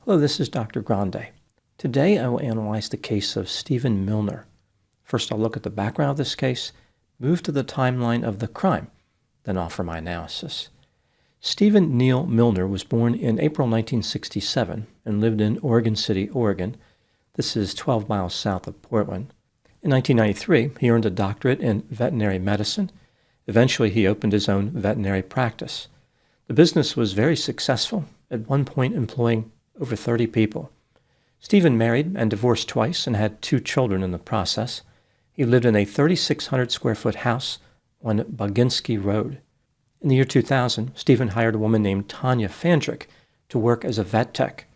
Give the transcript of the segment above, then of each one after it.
Hello, this is Dr. Grande. Today I will analyze the case of Steven Milner. First I'll look at the background of this case, move to the timeline of the crime, then offer my analysis. Steven Neil Milner was born in April 1967 and lived in Oregon City, Oregon. This is 12 miles south of Portland. In 1993, he earned a doctorate in veterinary medicine. Eventually, he opened his own veterinary practice. The business was very successful, at one point employing over 30 people. Steven married and divorced twice and had 2 children in the process. He lived in a 3,600 square foot house on Baginski Road. In the year 2000, Steven hired a woman named Tanya Fandrick to work as a vet tech.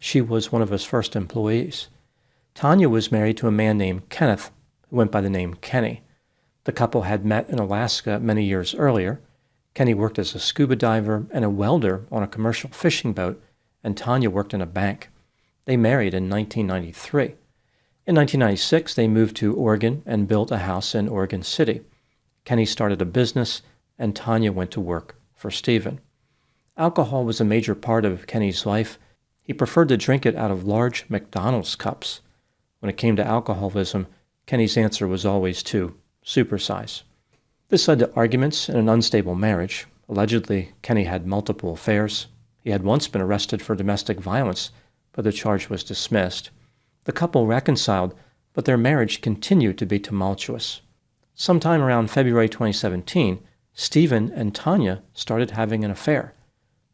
She was one of his first employees. Tanya was married to a man named Kenneth, who went by the name Kenny. The couple had met in Alaska many years earlier. Kenny worked as a scuba diver and a welder on a commercial fishing boat, and Tanya worked in a bank. They married in 1993. In 1996, they moved to Oregon and built a house in Oregon City. Kenny started a business, and Tanya went to work for Steven. Alcohol was a major part of Kenny's life. He preferred to drink it out of large McDonald's cups. When it came to alcoholism, Kenny's answer was always to supersize. This led to arguments and an unstable marriage. Allegedly, Kenny had multiple affairs. He had once been arrested for domestic violence, but the charge was dismissed. The couple reconciled, but their marriage continued to be tumultuous. Sometime around February 2017, Steven and Tanya started having an affair.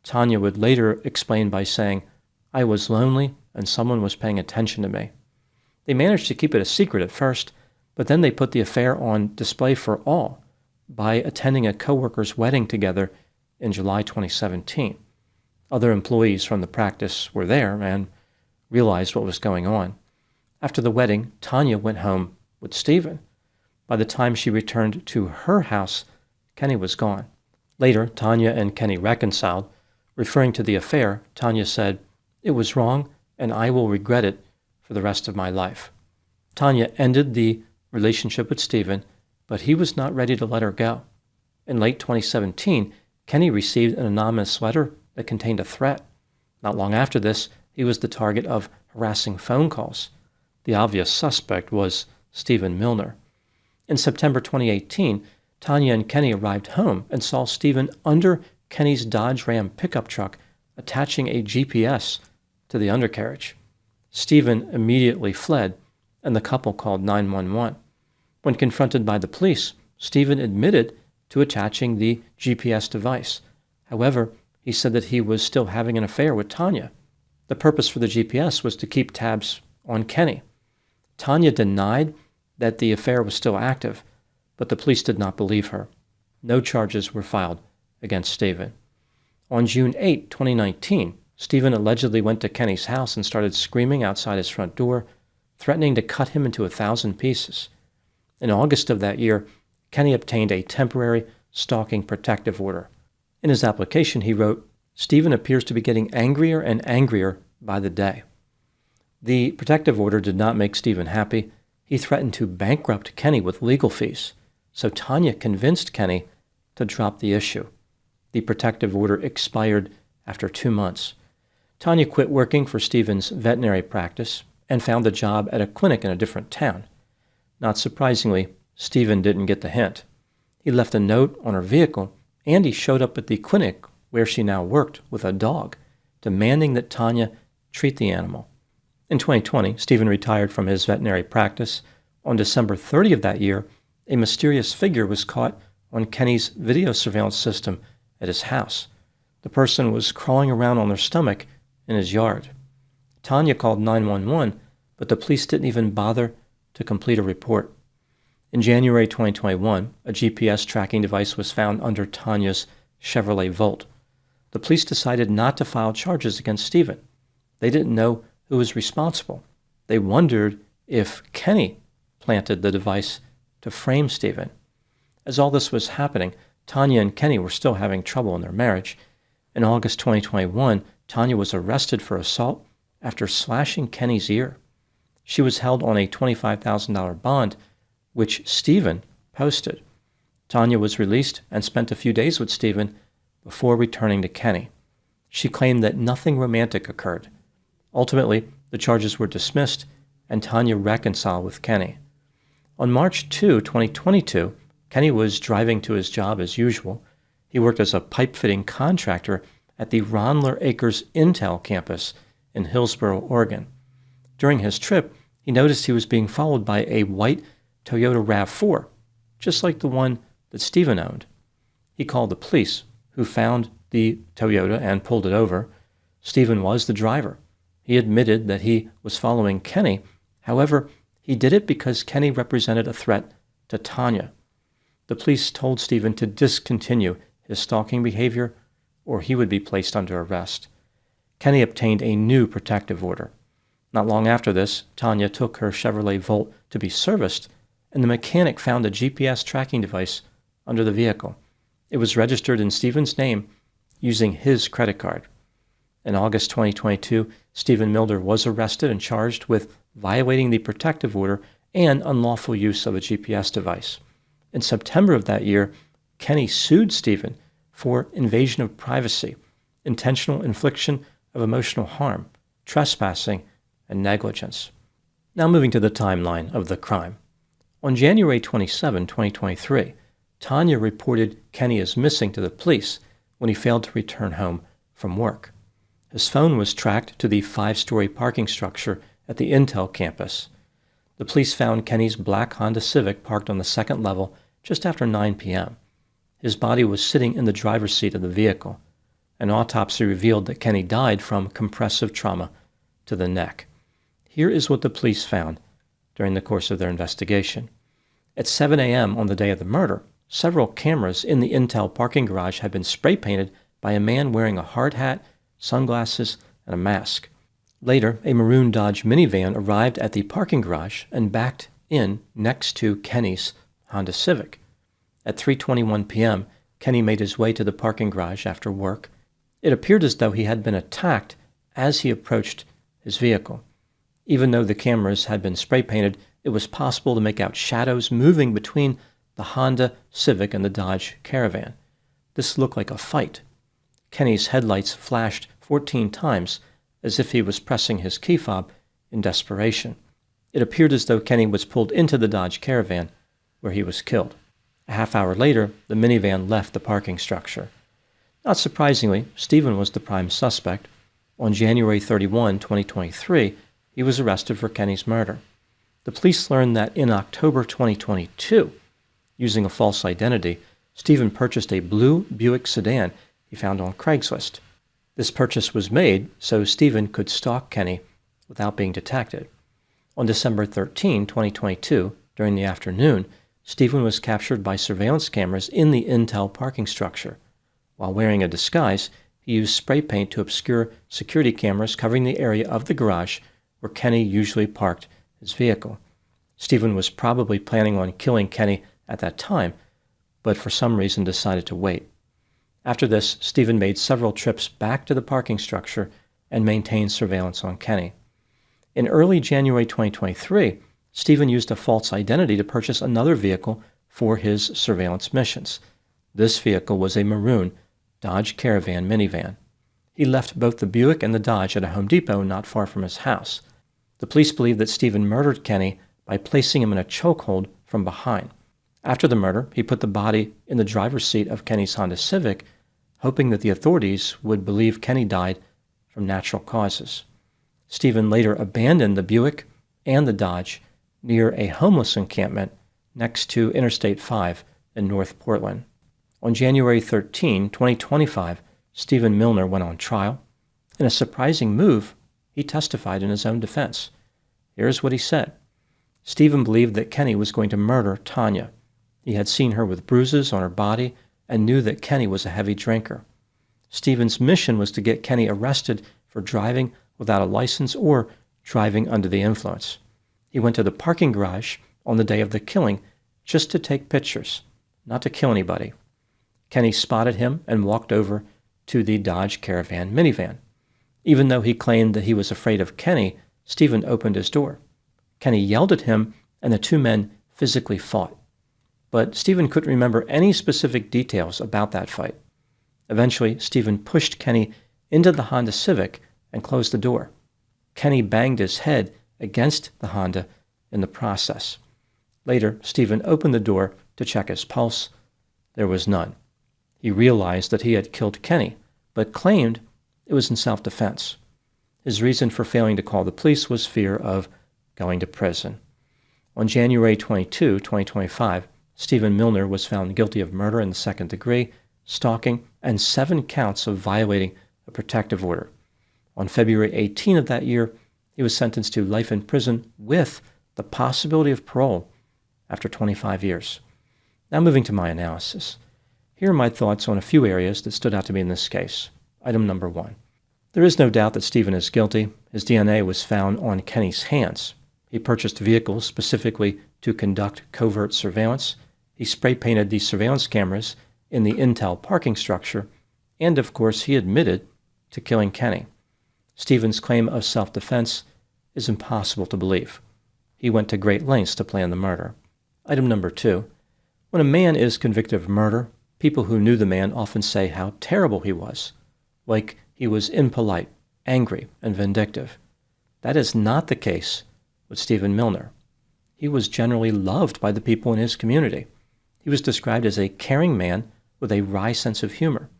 Tanya would later explain by saying, "I was lonely and someone was paying attention to me." They managed to keep it a secret at first, but then they put the affair on display for all by attending a coworker's wedding together in July 2017. Other employees from the practice were there and realized what was going on. After the wedding, Tanya went home with Steven. By the time she returned to her house, Kenny was gone. Later, Tanya and Kenny reconciled. Referring to the affair, Tanya said, "It was wrong, and I will regret it for the rest of my life." Tanya ended the relationship with Steven, but he was not ready to let her go. In late 2017, Kenny received an anonymous letter that contained a threat. Not long after this, he was the target of harassing phone calls. The obvious suspect was Steven Milner. In September 2018, Tanya and Kenny arrived home and saw Steven under Kenny's Dodge Ram pickup truck attaching a GPS to the undercarriage. Steven immediately fled, and the couple called 911. When confronted by the police, Steven admitted to attaching the GPS device. However, he said that he was still having an affair with Tanya. The purpose for the GPS was to keep tabs on Kenny. Tanya denied that the affair was still active, but the police did not believe her. No charges were filed against Steven. On June 8, 2019, Steven allegedly went to Kenny's house and started screaming outside his front door, threatening to cut him into 1,000 pieces. In August of that year, Kenny obtained a temporary stalking protective order. In his application, he wrote, "Steven appears to be getting angrier and angrier by the day." The protective order did not make Steven happy. He threatened to bankrupt Kenny with legal fees, so Tanya convinced Kenny to drop the issue. The protective order expired after 2 months. Tanya quit working for Steven's veterinary practice and found a job at a clinic in a different town. Not surprisingly, Steven didn't get the hint. He left a note on her vehicle, and he showed up at the clinic where she now worked with a dog, demanding that Tanya treat the animal. In 2020, Steven retired from his veterinary practice. On December 30 of that year, a mysterious figure was caught on Kenny's video surveillance system at his house. The person was crawling around on their stomach in his yard. Tanya called 911, but the police didn't even bother to complete a report. In January 2021, a GPS tracking device was found under Tanya's Chevrolet Volt. The police decided not to file charges against Steven. They didn't know who was responsible. They wondered if Kenny planted the device to frame Steven. As all this was happening, Tanya and Kenny were still having trouble in their marriage. In August 2021, Tanya was arrested for assault after slashing Kenny's ear. She was held on a $25,000 bond, which Steven posted. Tanya was released and spent a few days with Steven before returning to Kenny. She claimed that nothing romantic occurred. Ultimately, the charges were dismissed, and Tanya reconciled with Kenny. On March 2, 2022, Kenny was driving to his job as usual. He worked as a pipe-fitting contractor at the Ronler Acres Intel campus in Hillsboro, Oregon. During his trip, he noticed he was being followed by a white Toyota RAV4, just like the one that Steven owned. He called the police, who found the Toyota and pulled it over. Steven was the driver. He admitted that he was following Kenny. However, he did it because Kenny represented a threat to Tanya. The police told Steven to discontinue his stalking behavior or he would be placed under arrest. Kenny obtained a new protective order. Not long after this, Tanya took her Chevrolet Volt to be serviced, and the mechanic found a GPS tracking device under the vehicle. It was registered in Steven's name using his credit card. In August 2022, Steven Milner was arrested and charged with violating the protective order and unlawful use of a GPS device. In September of that year, Kenny sued Steven for invasion of privacy, intentional infliction of emotional harm, trespassing, and negligence. Now moving to the timeline of the crime. On January 27, 2023, Tanya reported Kenny as missing to the police when he failed to return home from work. His phone was tracked to the 5-story parking structure at the Intel campus. The police found Kenny's black Honda Civic parked on the second level just after 9 p.m. His body was sitting in the driver's seat of the vehicle. An autopsy revealed that Kenny died from compressive trauma to the neck. Here is what the police found during the course of their investigation. At 7 a.m. on the day of the murder, several cameras in the Intel parking garage had been spray painted by a man wearing a hard hat, sunglasses, and a mask. Later, a maroon Dodge minivan arrived at the parking garage and backed in next to Kenny's Honda Civic. At 3:21 p.m., Kenny made his way to the parking garage after work. It appeared as though he had been attacked as he approached his vehicle. Even though the cameras had been spray painted, it was possible to make out shadows moving between the Honda Civic and the Dodge Caravan. This looked like a fight. Kenny's headlights flashed 14 times as if he was pressing his key fob in desperation. It appeared as though Kenny was pulled into the Dodge Caravan, where he was killed. A half hour later, the minivan left the parking structure. Not surprisingly, Steven was the prime suspect. On January 31, 2023, he was arrested for Kenny's murder. The police learned that in October 2022, using a false identity, Steven purchased a blue Buick sedan he found on Craigslist. This purchase was made so Steven could stalk Kenny without being detected. On December 13, 2022, during the afternoon, Steven was captured by surveillance cameras in the Intel parking structure. While wearing a disguise, he used spray paint to obscure security cameras covering the area of the garage where Kenny usually parked his vehicle. Steven was probably planning on killing Kenny at that time, but for some reason decided to wait. After this, Steven made several trips back to the parking structure and maintained surveillance on Kenny. In early January 2023, Steven used a false identity to purchase another vehicle for his surveillance missions. This vehicle was a maroon Dodge Caravan minivan. He left both the Buick and the Dodge at a Home Depot not far from his house. The police believe that Steven murdered Kenny by placing him in a chokehold from behind. After the murder, he put the body in the driver's seat of Kenny's Honda Civic, hoping that the authorities would believe Kenny died from natural causes. Steven later abandoned the Buick and the Dodge near a homeless encampment next to Interstate 5 in North Portland. On January 13, 2025, Steven Milner went on trial. In a surprising move, he testified in his own defense. Here's what he said. Steven believed that Kenny was going to murder Tanya. He had seen her with bruises on her body and knew that Kenny was a heavy drinker. Steven's mission was to get Kenny arrested for driving without a license or driving under the influence. He went to the parking garage on the day of the killing just to take pictures, not to kill anybody. Kenny spotted him and walked over to the Dodge Caravan minivan. Even though he claimed that he was afraid of Kenny, Steven opened his door. Kenny yelled at him, and the two men physically fought. But Steven couldn't remember any specific details about that fight. Eventually, Steven pushed Kenny into the Honda Civic and closed the door. Kenny banged his head against the Honda in the process. Later, Steven opened the door to check his pulse. There was none. He realized that he had killed Kenny, but claimed it was in self-defense. His reason for failing to call the police was fear of going to prison. On January 22, 2025, Steven Milner was found guilty of murder in the second degree, stalking, and 7 counts of violating a protective order. On February 18 of that year, he was sentenced to life in prison with the possibility of parole after 25 years. Now moving to my analysis. Here are my thoughts on a few areas that stood out to me in this case. Item number 1. There is no doubt that Steven is guilty. His DNA was found on Kenny's hands. He purchased vehicles specifically to conduct covert surveillance. He spray-painted the surveillance cameras in the Intel parking structure. And, of course, he admitted to killing Kenny. Steven's claim of self-defense is impossible to believe. He went to great lengths to plan the murder. Item number 2. When a man is convicted of murder, people who knew the man often say how terrible he was, like he was impolite, angry, and vindictive. That is not the case with Steven Milner. He was generally loved by the people in his community. He was described as a caring man with a wry sense of humor.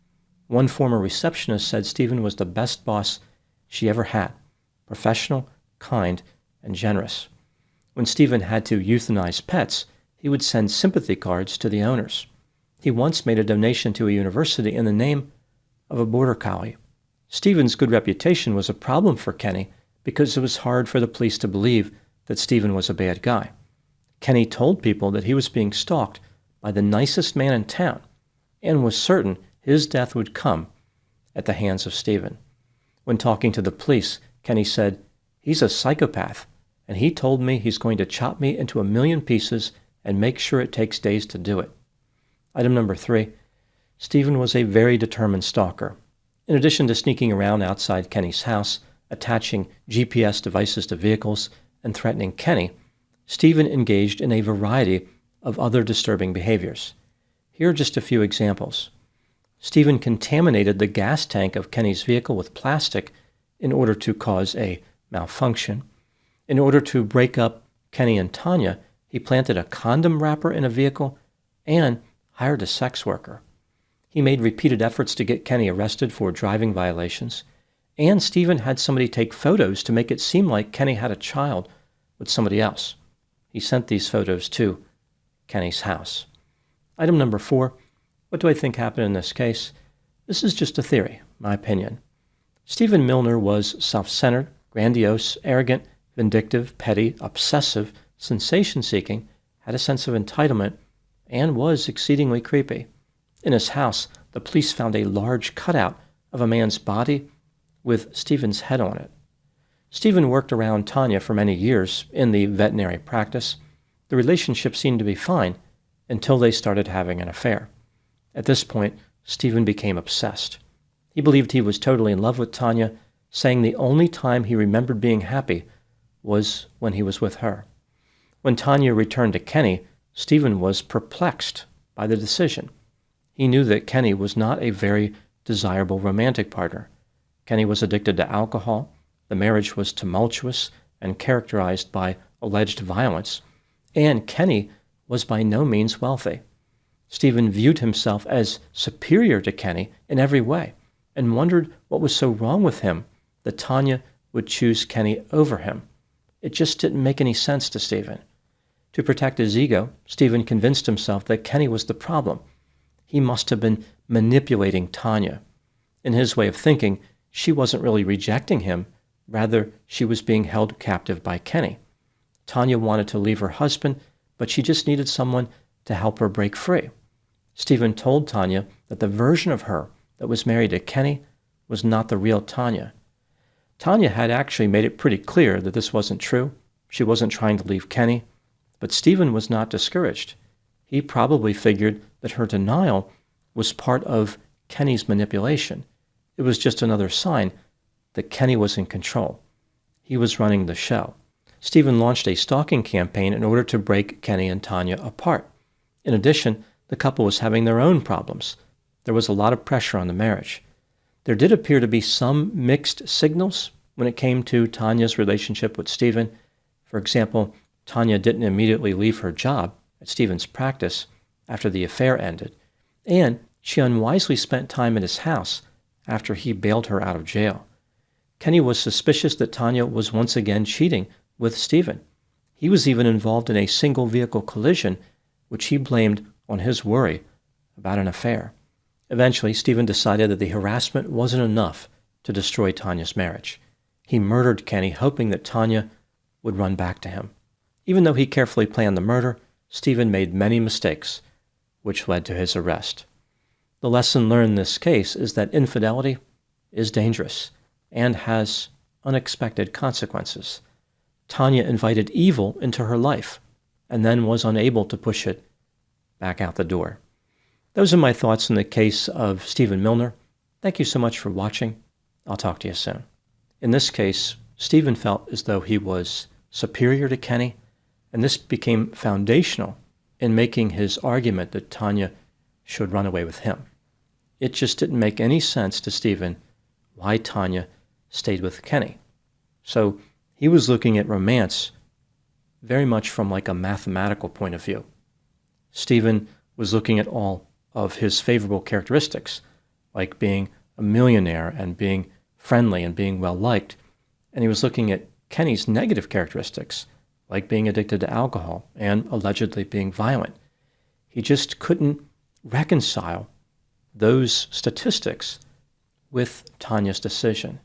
One former receptionist said Steven was the best boss she ever had, professional, kind, and generous. When Steven had to euthanize pets, he would send sympathy cards to the owners. He once made a donation to a university in the name of a border collie. Steven's good reputation was a problem for Kenny because it was hard for the police to believe that Steven was a bad guy. Kenny told people that he was being stalked by the nicest man in town and was certain his death would come at the hands of Steven. When talking to the police, Kenny said, "He's a psychopath, and he told me he's going to chop me into 1,000,000 pieces and make sure it takes days to do it." Item number 3. Steven was a very determined stalker. In addition to sneaking around outside Kenny's house, attaching GPS devices to vehicles, and threatening Kenny, Steven engaged in a variety of other disturbing behaviors. Here are just a few examples. Steven contaminated the gas tank of Kenny's vehicle with plastic in order to cause a malfunction. In order to break up Kenny and Tanya, he planted a condom wrapper in a vehicle and hired a sex worker. He made repeated efforts to get Kenny arrested for driving violations, and Steven had somebody take photos to make it seem like Kenny had a child with somebody else. He sent these photos to Kenny's house. Item number 4. What do I think happened in this case? This is just a theory, my opinion. Steven Milner was self-centered, grandiose, arrogant, vindictive, petty, obsessive, sensation-seeking, had a sense of entitlement, and was exceedingly creepy. In his house, the police found a large cutout of a man's body with Steven's head on it. Steven worked around Tanya for many years in the veterinary practice. The relationship seemed to be fine until they started having an affair. At this point, Steven became obsessed. He believed he was totally in love with Tanya, saying the only time he remembered being happy was when he was with her. When Tanya returned to Kenny, Steven was perplexed by the decision. He knew that Kenny was not a very desirable romantic partner. Kenny was addicted to alcohol. The marriage was tumultuous and characterized by alleged violence. And Kenny was by no means wealthy. Steven viewed himself as superior to Kenny in every way and wondered what was so wrong with him that Tanya would choose Kenny over him. It just didn't make any sense to Steven. To protect his ego, Steven convinced himself that Kenny was the problem. He must have been manipulating Tanya. In his way of thinking, she wasn't really rejecting him. Rather, she was being held captive by Kenny. Tanya wanted to leave her husband, but she just needed someone to help her break free. Steven told Tanya that the version of her that was married to Kenny was not the real Tanya. Tanya had actually made it pretty clear that this wasn't true. She wasn't trying to leave Kenny, but Steven was not discouraged. He probably figured that her denial was part of Kenny's manipulation. It was just another sign that Kenny was in control. He was running the show. Steven launched a stalking campaign in order to break Kenny and Tanya apart. In addition, the couple was having their own problems. There was a lot of pressure on the marriage. There did appear to be some mixed signals when it came to Tanya's relationship with Steven. For example, Tanya didn't immediately leave her job at Steven's practice after the affair ended, and she unwisely spent time at his house after he bailed her out of jail. Kenny was suspicious that Tanya was once again cheating with Steven. He was even involved in a single-vehicle collision, which he blamed on his worry about an affair. Eventually, Steven decided that the harassment wasn't enough to destroy Tanya's marriage. He murdered Kenny, hoping that Tanya would run back to him. Even though he carefully planned the murder, Steven made many mistakes, which led to his arrest. The lesson learned in this case is that infidelity is dangerous and has unexpected consequences. Tanya invited evil into her life and then was unable to push it back out the door. Those are my thoughts on the case of Steven Milner. Thank you so much for watching. I'll talk to you soon. In this case, Steven felt as though he was superior to Kenny, and this became foundational in making his argument that Tanya should run away with him. It just didn't make any sense to Steven why Tanya stayed with Kenny. So he was looking at romance very much from like a mathematical point of view. Steven was looking at all of his favorable characteristics, like being a millionaire and being friendly and being well-liked, and he was looking at Kenny's negative characteristics, like being addicted to alcohol and allegedly being violent. He just couldn't reconcile those statistics with Tanya's decision.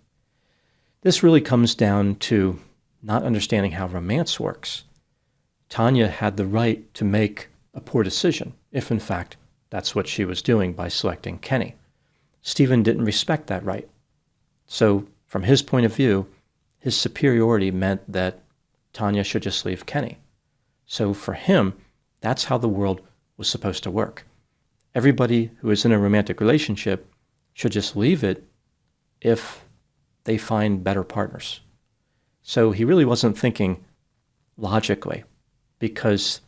This really comes down to not understanding how romance works. Tanya had the right to make a poor decision, if in fact that's what she was doing by selecting Kenny. Steven didn't respect that right. So from his point of view, his superiority meant that Tanya should just leave Kenny. So for him, that's how the world was supposed to work. Everybody who is in a romantic relationship should just leave it if they find better partners. So he really wasn't thinking logically, because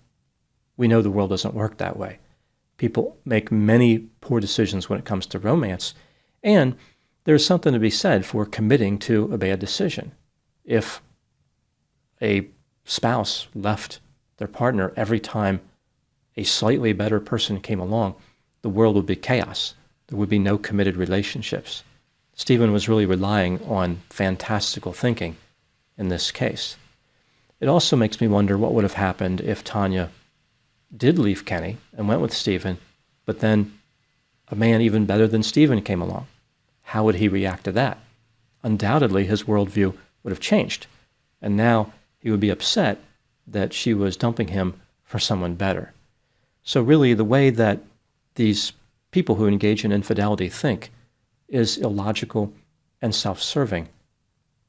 we know the world doesn't work that way. People make many poor decisions when it comes to romance, and there's something to be said for committing to a bad decision. If a spouse left their partner every time a slightly better person came along, the world would be chaos. There would be no committed relationships. Steven was really relying on fantastical thinking in this case. It also makes me wonder what would have happened if Tanya did leave Kenny and went with Steven, but then a man even better than Steven came along. How would he react to that? Undoubtedly, his worldview would have changed, and now he would be upset that she was dumping him for someone better. So really, the way that these people who engage in infidelity think is illogical and self-serving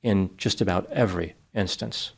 in just about every instance.